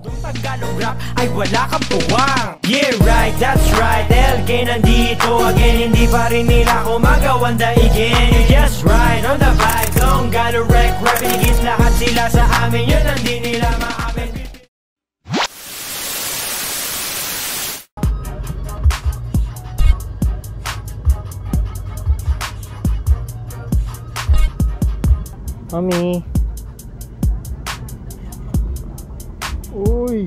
Kung Tagalog rap ay wala kang puwang. Yeah right, that's right, LK nandito again. Hindi pa rin nila ako magawan daigin. You just right on the vibe. Don't gotta wreck, rap inigis lahat sila sa amin. Yun ang di nila maamin. Mami. Uy.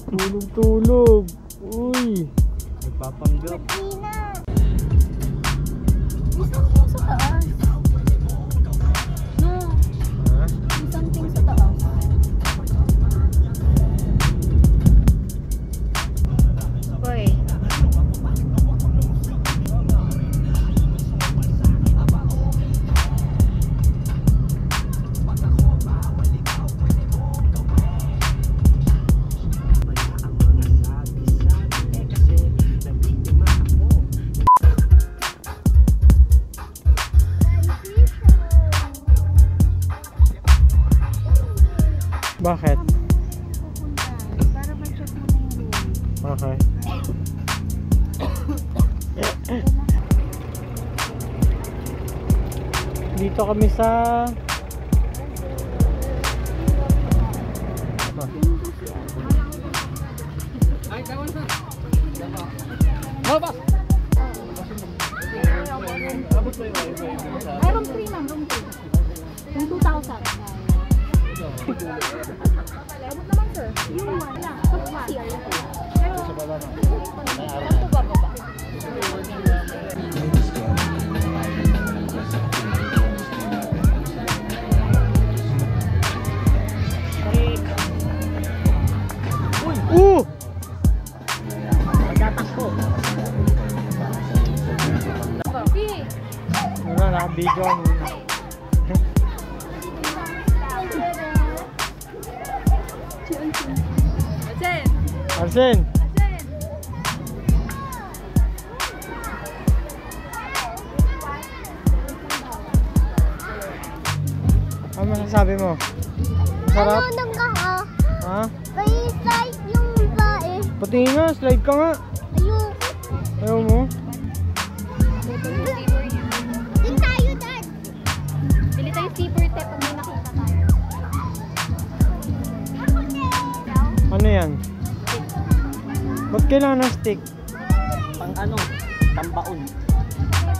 Tulog-tulog. Uy. Nagpapanggap. Isang thing sa taas. No. Ha? Isang thing sa taas. Uy. Bakit? Para ma-check mo na yung room. Okay. Dito kami sa Ay, room 3 ma'am, room 3. Yung 2,000. Abot naman sir. Yung wala. Sa baba na. Ito bababa. Magtatakbo. Muna, naka-video muna. Arsen! Ano masasabi mo? Masarap? Ano ka ha? Ha? May slide yung bae. Patingin nga, slide ka nga. Ayoko. Ayaw mo? Din tayo, Dad. Bili tayo zipper tape pag may nakita tayo. Ano yan? Ba't kailangan ng stick? Pang ano, tambaon.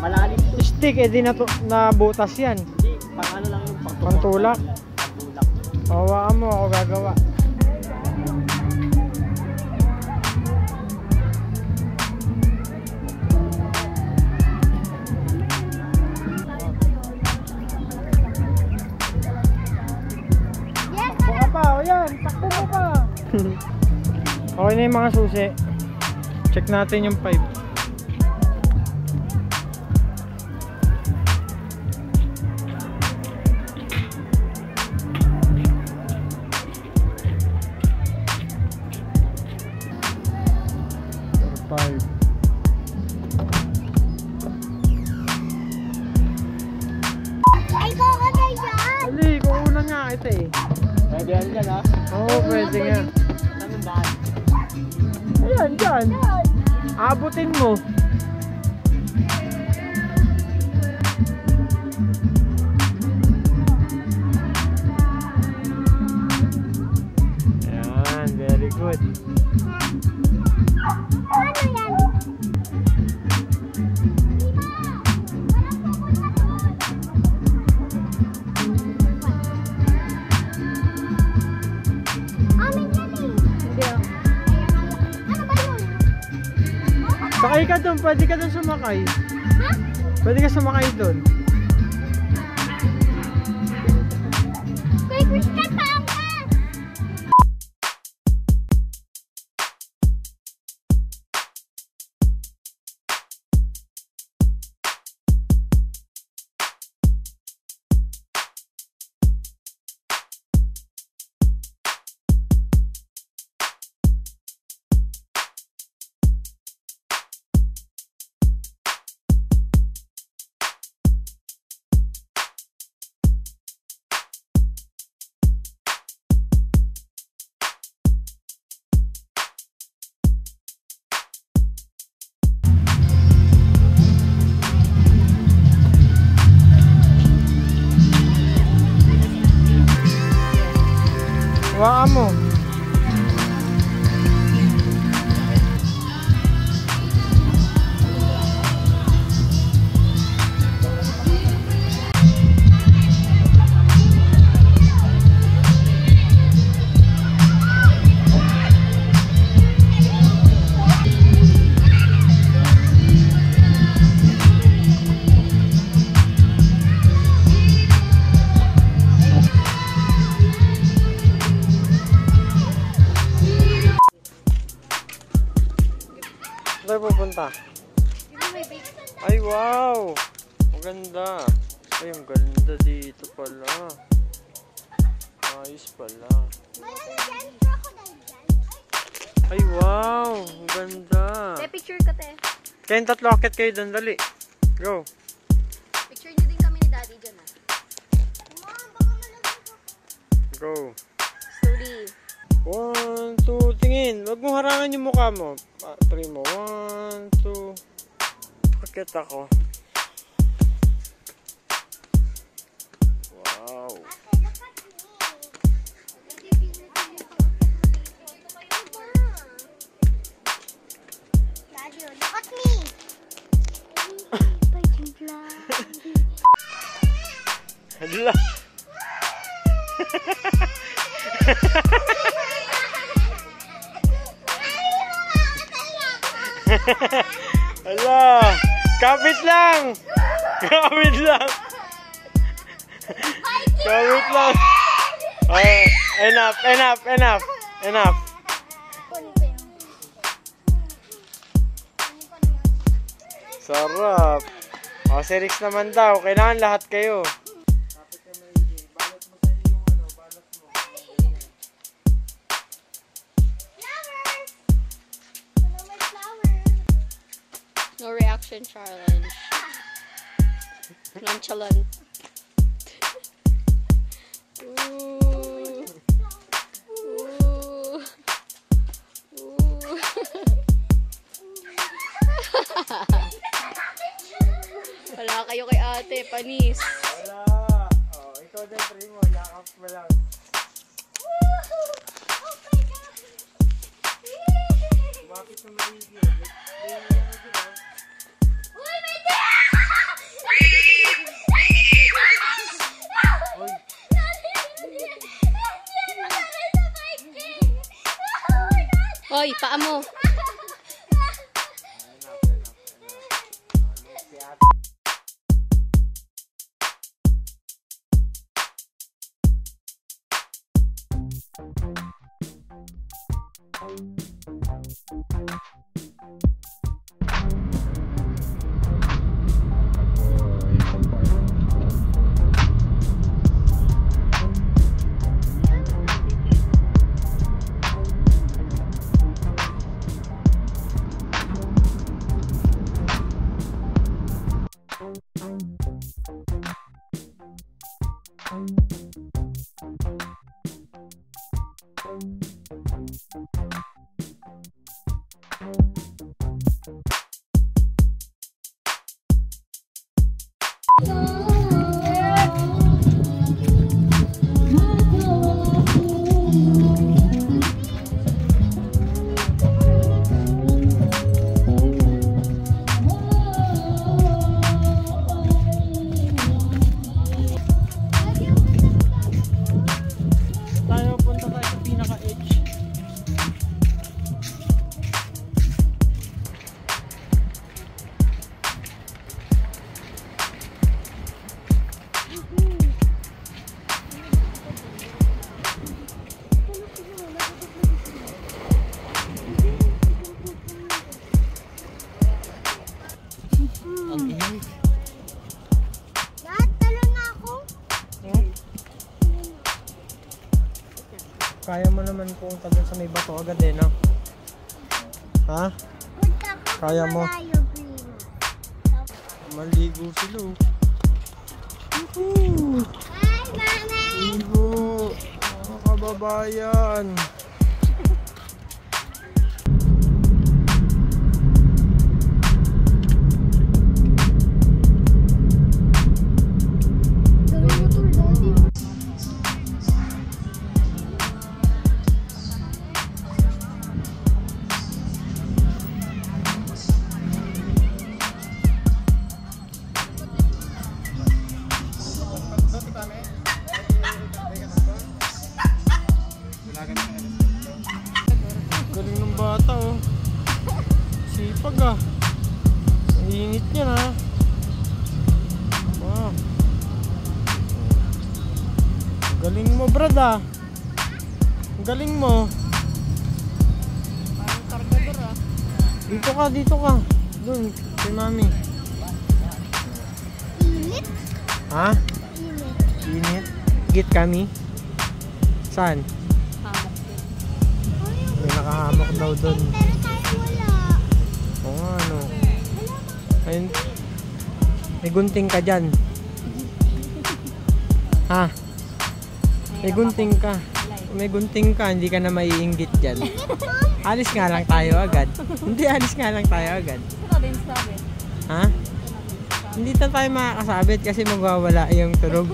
Malalim to. Stick, eh di nabutas yan. Hindi, pang ano lang yung Pantulak? Pantulak. Hawakan mo, ako gagawa. Takbo ka pa, o yan, takbo mo pa. Okay na yung mga susi. Check natin yung pipe. Pipe. Ay, baka na yan. Ali, kukunan nga kita eh. Pwede yan dyan ha? Oo, pwede nga. Saan yung daan? Ayan, dyan. Abutin mo. Ayan, very good. Ano yan? Amin yan eh. Hindi ah. Ano ba yun? Sakay ka doon, pwede ka doon sumakay. Ha? Pwede ka sumakay doon. Kay Christian pa ang ka! tayo pupunta? May big. Ay, wow! Maganda. Ay, ang ganda dito pala. Ayos pala. Ay, wow! Ang ganda. Te, picture ka, te. Kayong tatlo akit kayo doon, dali. Go. Picture niyo din kami ni Daddy dyan, ah. Go. Slowly. 1, 2, tingin. Huwag mo harangan yung mukha mo. Primo. 1, 2. Akit ako. Wow. Daddy, look at me. Hala. Hala. Kapit lang. Kapit lang. Kapit lang. Oh, enough. Sarap. O, si Rix naman daw. Kailangan lahat kayo. No reaction challenge. Nonchalant. Ooh. Ooh. Ooh. Wala kayo kay ate, panis. Wala. Oh, ikaw din, Primo. Yakap mo lang. Bakit na maigi? Hoy, paa mo. Kaya mo naman kung tagal sa may bato agad eh, no? Ha? Kaya mo? Maligo sila. Woohoo! Hi, Mama! Ligo! Mga kababayan! Galing ng bata, oh. Sipag, ah. Ang ingit niya, ha. Wow. Galing mo, brad, ah. Galing mo. Parang kargador, ah. Dito ka, dito ka. Doon, kay mami. Init. Ha? Init. Init? Git kami? Saan? Hamok. May nakahamok daw doon. Pero tayo wala. Oo nga, ano. Ayun. May gunting ka dyan. Ha? May gunting ka. May gunting ka, hindi ka na maiinggit dyan. Alis nga lang tayo agad. Hindi, alis nga lang tayo agad. Ito din sabi. Ha? Hindi na tayo makakasabit kasi magwawala yung tulog.